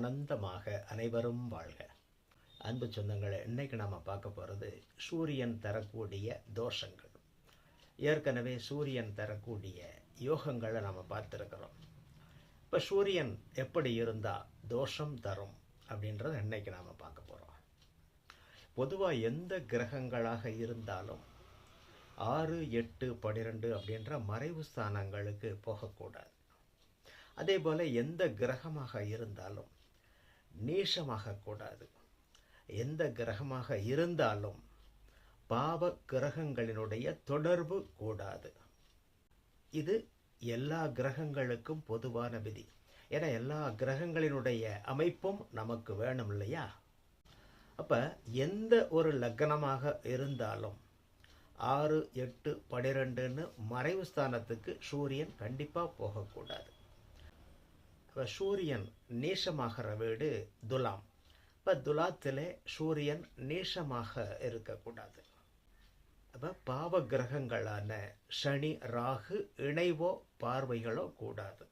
ஆனந்தமாக அனைவரும் வாழ்க. அன்பு சொந்தங்களே, இன்னைக்கு நாம் பார்க்க போகிறது சூரியன் தரக்கூடிய தோஷங்கள். ஏற்கனவே சூரியன் தரக்கூடிய யோகங்களை நாம் பார்த்துருக்கிறோம். இப்போ சூரியன் எப்படி இருந்தால் தோஷம் தரும் அப்படின்றத இன்னைக்கு நாம் பார்க்க போகிறோம். பொதுவாக எந்த கிரகங்களாக இருந்தாலும் 6, 8, 12 அப்படின்ற மறைவு ஸ்தானங்களுக்கு போகக்கூடாது. அதே போல் எந்த கிரகமாக இருந்தாலும் நீசமாக கூடாது. எந்த கிரகமாக இருந்தாலும் பாவ கிரகங்களினுடைய தொடர்பு கூடாது. இது எல்லா கிரகங்களுக்கும் பொதுவான விதி. ஏன்னா எல்லா கிரகங்களினுடைய அமைப்பும் நமக்கு வேணும் இல்லையா? அப்போ எந்த ஒரு லக்னமாக இருந்தாலும் 6, 8, 12ன்னு மறைவு ஸ்தானத்துக்கு சூரியன் கண்டிப்பாக போகக்கூடாது. இப்போ சூரியன் நீசமாகிற வீடு துலாம். இப்போ துலாத்திலே சூரியன் நீசமாக இருக்கக்கூடாது. அப்போ பாவ கிரகங்களான சனி, ராகு இணைவோ பார்வைகளோ கூடாது.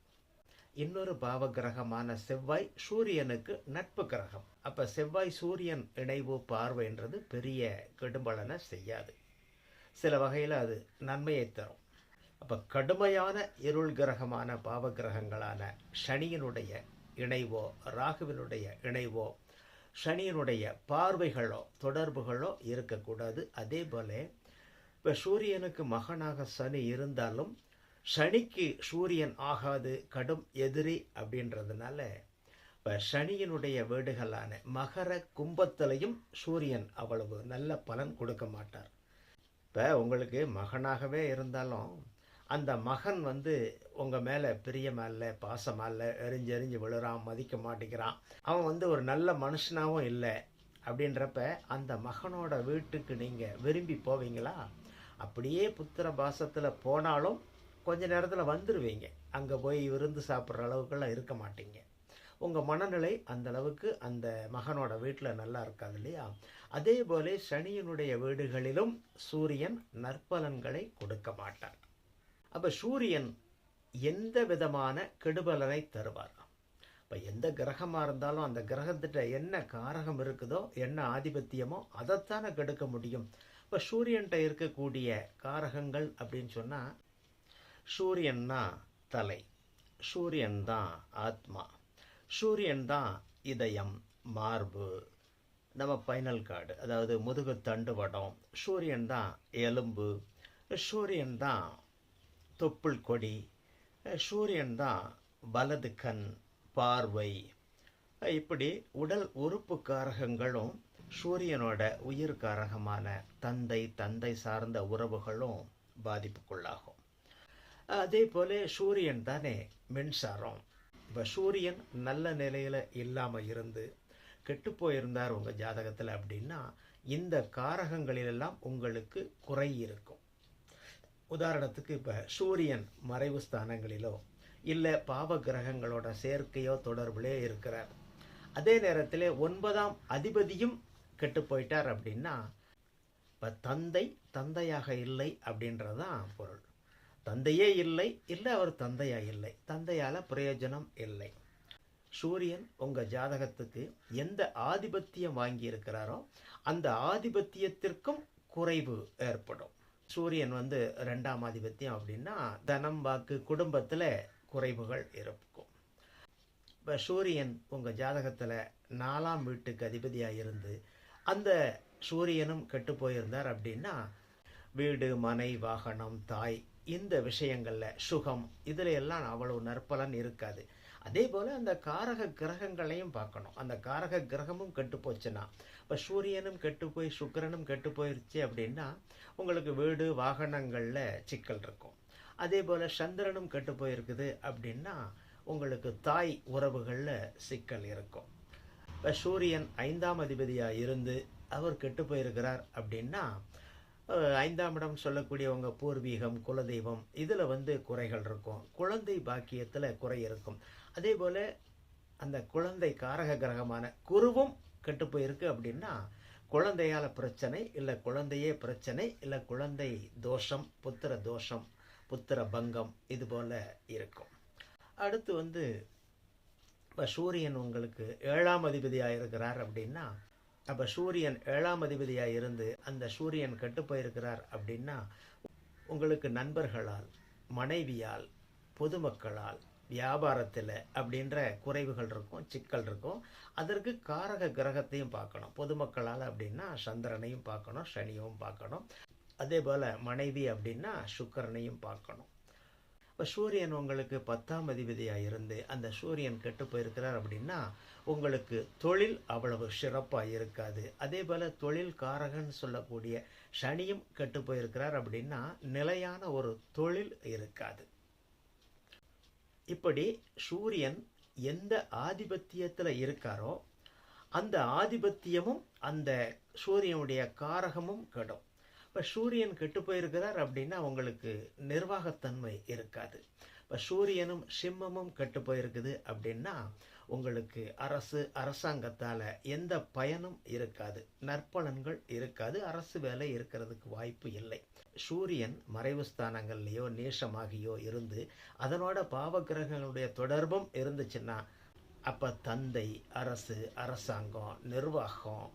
இன்னொரு பாவ கிரகமான செவ்வாய் சூரியனுக்கு நட்பு கிரகம். அப்போ செவ்வாய் சூரியன் இணைவு பார்வைன்றது பெரிய கெடுபலனை செய்யாது. சில வகையில் அது நன்மையை தரும். அப்போ கடுமையான இருள் கிரகமான பாவ கிரகங்களான சனியினுடைய இணைவோ ராகுவினுடைய இணைவோ சனியினுடைய பார்வைகளோ தொடர்புகளோ இருக்கக்கூடாது. அதே போல இப்போ சூரியனுக்கு மகனாக சனி இருந்தாலும் சனிக்கு சூரியன் ஆகாது, கடும் எதிரி அப்படின்றதுனால இப்போ சனியினுடைய வீடுகளான மகர கும்பத்திலையும் சூரியன் அவ்வளவு நல்ல பலன் கொடுக்க மாட்டார். இப்போ உங்களுக்கு மகனாகவே இருந்தாலும் அந்த மகன் உங்கள் மேலே பிரியமாக இல்லை, பாசமாக இல்லை, எரிஞ்சு விழுறான், மதிக்க மாட்டேங்கிறான், அவன் ஒரு நல்ல மனுஷனாகவும் இல்லை அப்படின்றப்ப அந்த மகனோட வீட்டுக்கு நீங்கள் விரும்பி போவீங்களா? அப்படியே புத்திர பாசத்தில் போனாலும் கொஞ்ச நேரத்தில் வந்துடுவீங்க. அங்கே போய் விருந்து சாப்பிட்ற அளவுக்குலாம் இருக்க மாட்டீங்க. உங்கள் மனநிலை அந்த அளவுக்கு அந்த மகனோட வீட்டில் நல்லா இருக்காது இல்லையா? அதே போல சனியினுடைய வீடுகளிலும் சூரியன் நற்பலன்களை கொடுக்க மாட்டார். அப்போ சூரியன் எந்த விதமான கெடுபலனை தருவார்? இப்போ எந்த கிரகமாக இருந்தாலும் அந்த கிரகத்திட்ட என்ன காரகம் இருக்குதோ, என்ன ஆதிபத்தியமோ அதைத்தானே கெடுக்க முடியும். இப்போ சூரியன்கிட்ட இருக்கக்கூடிய காரகங்கள் அப்படின்னு சொன்னால், சூரியன் தான் தலை, சூரியன் தான் ஆத்மா, சூரியன் தான் இதயம், மார்பு, நம்ம பைனல் கார்டு அதாவது முதுகு தண்டு வடம், சூரியன் தான் எலும்பு, சூரியன் தான் தொப்புள் கொடி, சூரியன் தான் வலது கண், பார்வை. இப்படி உடல் உறுப்பு காரகங்களும் சூரியனோட உயிர் காரகமான தந்தை சார்ந்த உறவுகளும் பாதிப்புக்குள்ளாகும். அதே போல சூரியன் தானே மின்சாரம். இப்போ சூரியன் நல்ல நிலையில் இல்லாமல் இருந்து கெட்டு போயிருந்தார் உங்கள் ஜாதகத்தில் அப்படின்னா இந்த காரகங்களிலெல்லாம் உங்களுக்கு குறை இருக்கும். உதாரணத்துக்கு இப்போ சூரியன் மறைவு ஸ்தானங்களிலோ இல்லை பாவ கிரகங்களோட சேர்க்கையோ தொடர்புலே இருக்கிறார், அதே நேரத்தில் 9ஆம் அதிபதியும் கெட்டு போயிட்டார் அப்படின்னா இப்போ தந்தையாக இல்லை அப்படின்றதான் பொருள். தந்தையே இல்லை, அவர் தந்தையாக இல்லை, தந்தையால் பிரயோஜனம் இல்லை. சூரியன் உங்கள் ஜாதகத்துக்கு எந்த ஆதிபத்தியம் வாங்கி இருக்கிறாரோ அந்த ஆதிபத்தியத்திற்கும் குறைவு ஏற்படும். சூரியன் 2ஆம் ஆதிபத்தியம் அப்படின்னா தனம், வாக்கு, குடும்பத்தில் குறைவுகள் இருக்கும். இப்போ சூரியன் உங்கள் ஜாதகத்தில் 4ஆம் வீட்டுக்கு அதிபதியாக இருந்து அந்த சூரியனும் கெட்டு போயிருந்தார் அப்படின்னா வீடு, மனை, வாகனம், தாய், இந்த விஷயங்களில் சுகம், இதில் எல்லாம் அவ்வளவு நற்பலன் இருக்காது. அதே போல் அந்த காரக கிரகங்களையும் பார்க்கணும். அந்த காரக கிரகமும் கெட்டு போச்சுன்னா, இப்போ சூரியனும் கெட்டு போய் சுக்கிரனும் கெட்டு போயிடுச்சு அப்படின்னா உங்களுக்கு வீடு, வாகனங்களில் சிக்கல் இருக்கும். அதே போல் சந்திரனும் கெட்டு போயிருக்குது அப்படின்னா உங்களுக்கு தாய் உறவுகளில் சிக்கல் இருக்கும். இப்போ சூரியன் 5ஆம் அதிபதியாக இருந்து அவர் கெட்டு போயிருக்கிறார் அப்படின்னா 5ஆம் இடம் சொல்லக்கூடியவங்க பூர்வீகம், குலதெய்வம், இதில் குறைகள் இருக்கும். குழந்தை பாக்கியத்தில் குறை இருக்கும். அதே போல் அந்த குழந்தை காரக கிரகமான குருவும் கெட்டு போயிருக்கு அப்படின்னா குழந்தையால் பிரச்சனை, இல்லை குழந்தையே பிரச்சனை, இல்லை குழந்தை தோஷம், புத்திர பங்கம், இது போல் இருக்கும். அடுத்து இப்போ சூரியன் உங்களுக்கு 7ஆம் அதிபதியாக இருக்கிறார் அப்படின்னா, அப்போ சூரியன் 7ஆம் அதிபதியாக இருந்து அந்த சூரியன் கெட்டு போயிருக்கிறார் அப்படின்னா, உங்களுக்கு நண்பர்களால், மனைவியால், பொதுமக்களால், வியாபாரத்தில் அப்படின்ற குறைவுகள் இருக்கும், சிக்கல் இருக்கும். அதற்கு காரக கிரகத்தையும் பார்க்கணும். பொதுமக்களால் அப்படின்னா சந்திரனையும் பார்க்கணும், சனியும் பார்க்கணும். அதே போல் மனைவி அப்படின்னா சுக்கிரனையும் பார்க்கணும். இப்போ சூரியன் உங்களுக்கு 10ஆம் அதிபதியாக இருந்து அந்த சூரியன் கெட்டு போயிருக்கிறார் அப்படின்னா, உங்களுக்கு தொழில் அவ்வளவு சிறப்பாக இருக்காது. அதே போல் தொழில் காரகன்னு சொல்லக்கூடிய சனியும் கெட்டு போயிருக்கிறார் அப்படின்னா, நிலையான ஒரு தொழில் இருக்காது. இப்படி சூரியன் எந்த ஆதிபத்தியத்தில் இருக்காரோ அந்த ஆதிபத்தியமும் அந்த சூரியனுடைய காரகமும் கெடும். இப்போ சூரியன் கெட்டு போயிருக்கிறார் அப்படின்னா உங்களுக்கு நிர்வாகத்தன்மை இருக்காது. இப்போ சூரியனும் சிம்மமும் கெட்டு போயிருக்குது அப்படின்னா உங்களுக்கு அரசாங்கத்தால் எந்த பயனும் இருக்காது, நற்பலன்கள் இருக்காது, அரசு வேலை இருக்கிறதுக்கு வாய்ப்பு இல்லை. சூரியன் மறைவு ஸ்தானங்கள்லையோ நேசமாகியோ இருந்து அதனோட பாவகிரகங்களுடைய தொடர்பும் இருந்துச்சுன்னா அப்போ தந்தை, அரசு, அரசாங்கம், நிர்வாகம்,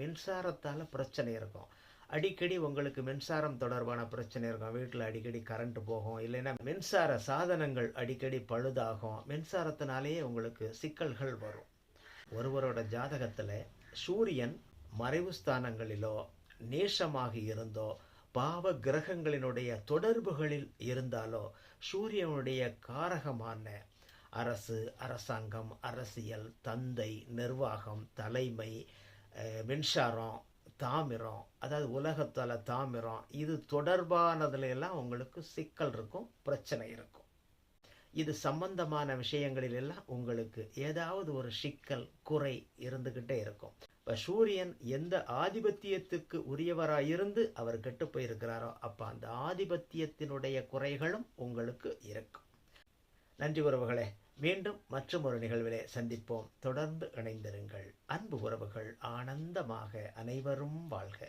மின்சாரத்தால் பிரச்சனை இருக்கும். அடிக்கடி உங்களுக்கு மின்சாரம் தொடர்பான பிரச்சனை இருக்கும். வீட்டில் அடிக்கடி கரண்ட் போகும், இல்லைன்னா மின்சார சாதனங்கள் அடிக்கடி பழுதாகும். மின்சாரத்தினாலேயே உங்களுக்கு சிக்கல்கள் வரும். ஒருவரோட ஜாதகத்தில் சூரியன் மறைவு ஸ்தானங்களிலோ நேசமாகி இருந்தோ பாவ கிரகங்களினுடைய தொடர்புகளில் இருந்தாலோ சூரியனுடைய காரகமான அரசு, அரசாங்கம், அரசியல், தந்தை, நிர்வாகம், தலைமை, மின்சாரம், தாமிரம், அதாவது உலகத்தால் தாமிரம், இது தொடர்பானதுல எல்லாம் உங்களுக்கு சிக்கல் இருக்கும், பிரச்சனை இருக்கும். இது சம்பந்தமான விஷயங்களில் எல்லாம் உங்களுக்கு ஏதாவது ஒரு சிக்கல், குறை இருந்துக்கிட்டே இருக்கும். இப்போ சூரியன் எந்த ஆதிபத்தியத்துக்கு உரியவராக இருந்து அவர் கெட்டு போயிருக்கிறாரோ அப்போ அந்த ஆதிபத்தியத்தினுடைய குறைகளும் உங்களுக்கு இருக்கும். நன்றி உறவுகளே. மீண்டும் மற்றும் ஒரு நிகழ்விலே சந்திப்போம். தொடர்ந்து இணைந்திருங்கள். அன்பு உறவுகள் ஆனந்தமாக அனைவரும் வாழ்க.